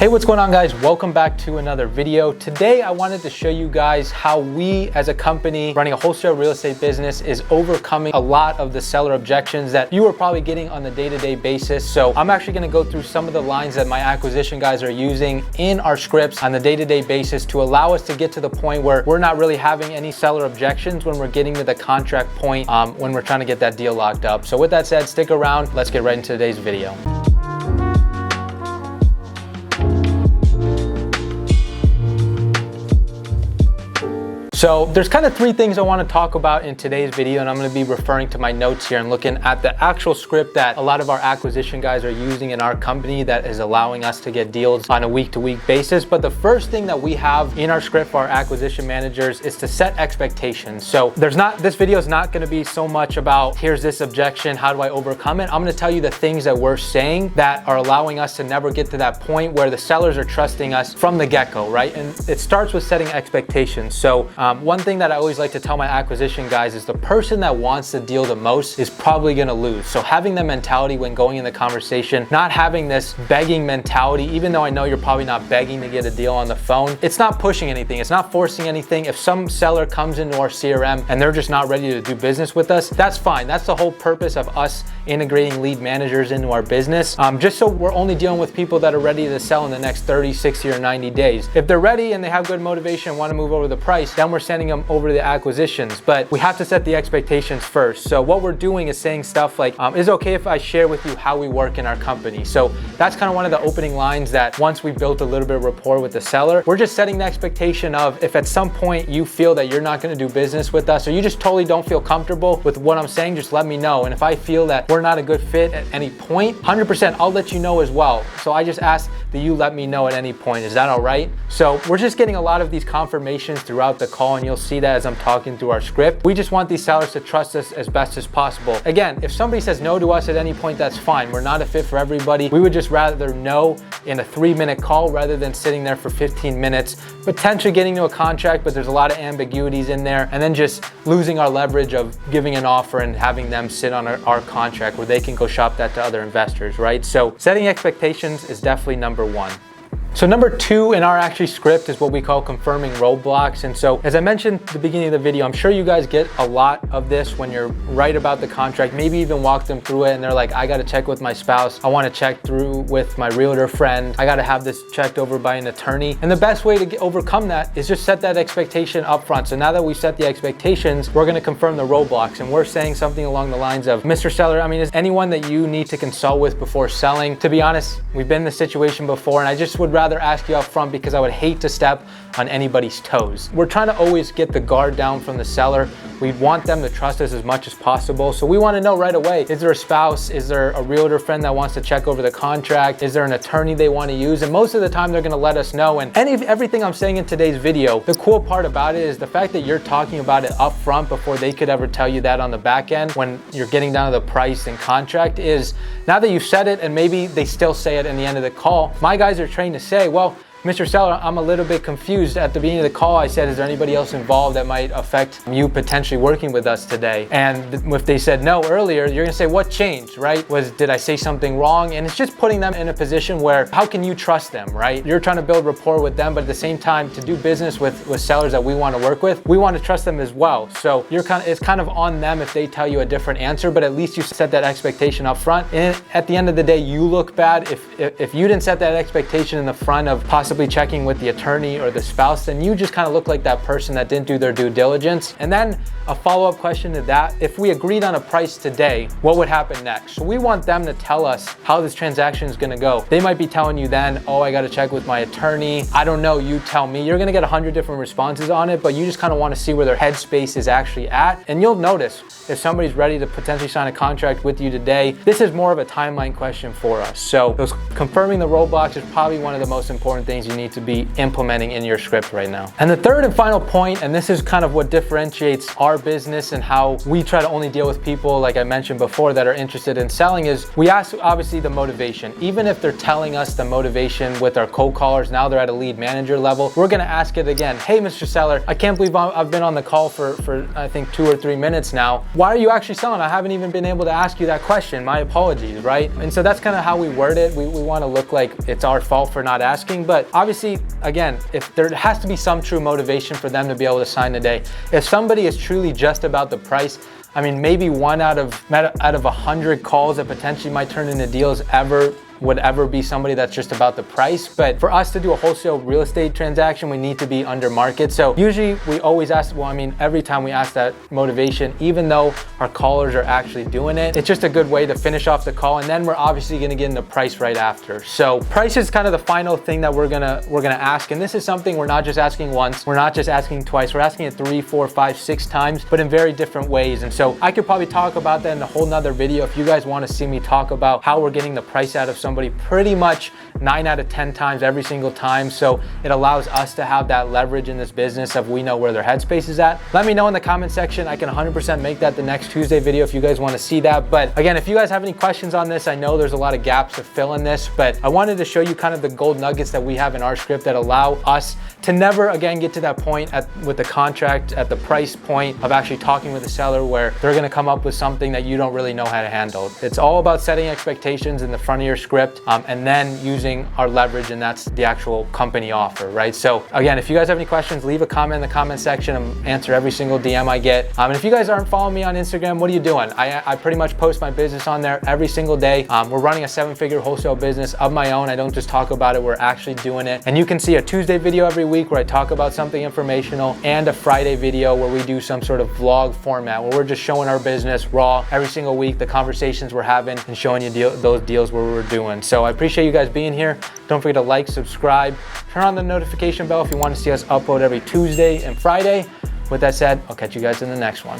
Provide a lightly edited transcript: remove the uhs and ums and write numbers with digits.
Hey, what's going on, guys? Welcome back to another video. Today, I wanted to show you guys how we as a company running a wholesale real estate business is overcoming a lot of the seller objections that you are probably getting on the day-to-day basis. So I'm actually gonna go through some of the lines that my acquisition guys are using in our scripts on the day-to-day basis to allow us to get to the point where we're not really having any seller objections when we're getting to the contract point when we're trying to get that deal locked up. So with that said, stick around. Let's get right into today's video. So there's kind of three things I want to talk about in today's video, and I'm going to be referring to my notes here and looking at the actual script that a lot of our acquisition guys are using in our company that is allowing us to get deals on a week-to-week basis. But the first thing that we have in our script for our acquisition managers is to set expectations. So this video is not going to be so much about here's this objection, how do I overcome it? I'm going to tell you the things that we're saying that are allowing us to never get to that point where the sellers are trusting us from the get-go, right? And it starts with setting expectations. So one thing that I always like to tell my acquisition guys is the person that wants the deal the most is probably gonna lose. So having that mentality when going in the conversation, not having this begging mentality, even though I know you're probably not begging to get a deal on the phone, it's not pushing anything, it's not forcing anything. If some seller comes into our CRM and they're just not ready to do business with us, that's fine. That's the whole purpose of us integrating lead managers into our business, just so we're only dealing with people that are ready to sell in the next 30, 60, or 90 days. If they're ready and they have good motivation and want to move over the price, then we're sending them over to the acquisitions. But we have to set the expectations first. So what we're doing is saying stuff like, is it okay if I share with you how we work in our company? So that's kind of one of the opening lines that once we built a little bit of rapport with the seller, we're just setting the expectation of if at some point you feel that you're not going to do business with us or you just totally don't feel comfortable with what I'm saying, just let me know. And if I feel that we're not a good fit at any point, 100% I'll let you know as well. So I just ask that you let me know at any point. Is that all right? So we're just getting a lot of these confirmations throughout the call, and you'll see that as I'm talking through our script. We just want these sellers to trust us as best as possible. Again, if somebody says no to us at any point, that's fine. We're not a fit for everybody. We would just rather know in a 3-minute call rather than sitting there for 15 minutes, potentially getting to a contract, but there's a lot of ambiguities in there, and then just losing our leverage of giving an offer and having them sit on our contract where they can go shop that to other investors, right? So setting expectations is definitely number one. So number two in our actually script is what we call confirming roadblocks. And so as I mentioned at the beginning of the video, I'm sure you guys get a lot of this when you're right about the contract, maybe even walk them through it and they're like, I got to check with my spouse. I want to check through with my realtor friend. I got to have this checked over by an attorney. And the best way to overcome that is just set that expectation up front. So now that we set the expectations, we're going to confirm the roadblocks. And we're saying something along the lines of, Mr. Seller, I mean, is anyone that you need to consult with before selling? To be honest, we've been in this situation before, and I just would rather ask you up front because I would hate to step on anybody's toes. We're trying to always get the guard down from the seller. We want them to trust us as much as possible. So we want to know right away, is there a spouse? Is there a realtor friend that wants to check over the contract? Is there an attorney they want to use? And most of the time they're going to let us know. And everything I'm saying in today's video, the cool part about it is the fact that you're talking about it up front before they could ever tell you that on the back end when you're getting down to the price and contract is now that you've said it, and maybe they still say it in the end of the call, my guys are trained to say, well, Mr. Seller, I'm a little bit confused. At the beginning of the call, I said, is there anybody else involved that might affect you potentially working with us today? And if they said no earlier, you're gonna say, what changed, right? Did I say something wrong? And it's just putting them in a position where, how can you trust them, right? You're trying to build rapport with them, but at the same time, to do business with sellers that we wanna work with, we wanna trust them as well. So it's kind of on them if they tell you a different answer, but at least you set that expectation up front. And at the end of the day, you look bad. If you didn't set that expectation in the front of possibly checking with the attorney or the spouse, then you just kind of look like that person that didn't do their due diligence. And then a follow-up question to that, if we agreed on a price today, what would happen next? So we want them to tell us how this transaction is gonna go. They might be telling you then, oh, I gotta check with my attorney. I don't know, you tell me. You're gonna get 100 different responses on it, but you just kind of wanna see where their headspace is actually at. And you'll notice if somebody's ready to potentially sign a contract with you today, this is more of a timeline question for us. So confirming the roadblocks is probably one of the most important things things you need to be implementing in your script right now. And the third and final point, and this is kind of what differentiates our business and how we try to only deal with people, like I mentioned before, that are interested in selling, is we ask obviously the motivation. Even if they're telling us the motivation with our cold callers, now they're at a lead manager level, we're gonna ask it again. Hey, Mr. Seller, I can't believe I've been on the call for I think 2 or 3 minutes now. Why are you actually selling? I haven't even been able to ask you that question. My apologies, right? And so that's kind of how we word it. We want to look like it's our fault for not asking, but obviously, again, if there has to be some true motivation for them to be able to sign today. If somebody is truly just about the price, I mean, maybe 1 out of 100 calls that potentially might turn into deals would ever be somebody that's just about the price. But for us to do a wholesale real estate transaction, we need to be under market. So usually we always ask, well, I mean, every time we ask that motivation, even though our callers are actually doing it, it's just a good way to finish off the call. And then we're obviously gonna get into price right after. So price is kind of the final thing that we're gonna ask. And this is something we're not just asking once, we're not just asking twice, we're asking it 3, 4, 5, 6 times, but in very different ways. And so I could probably talk about that in a whole nother video. If you guys wanna see me talk about how we're getting the price out of somebody pretty much 9 out of 10 times every single time. So it allows us to have that leverage in this business of we know where their headspace is at. Let me know in the comment section. I can 100% make that the next Tuesday video if you guys want to see that. But again, if you guys have any questions on this, I know there's a lot of gaps to fill in this, but I wanted to show you kind of the gold nuggets that we have in our script that allow us to never again get to that point with the contract at the price point of actually talking with the seller where they're going to come up with something that you don't really know how to handle. It's all about setting expectations in the front of your script. And then using our leverage, and that's the actual company offer, right? So again, if you guys have any questions, leave a comment in the comment section and answer every single DM I get. And if you guys aren't following me on Instagram, what are you doing? I pretty much post my business on there every single day. We're running a 7-figure wholesale business of my own. I don't just talk about it, we're actually doing it. And you can see a Tuesday video every week where I talk about something informational, and a Friday video where we do some sort of vlog format where we're just showing our business raw every single week, the conversations we're having, and showing you those deals where we're doing. So I appreciate you guys being here. Don't forget to like, subscribe, turn on the notification bell if you want to see us upload every Tuesday and Friday. With that said, I'll catch you guys in the next one.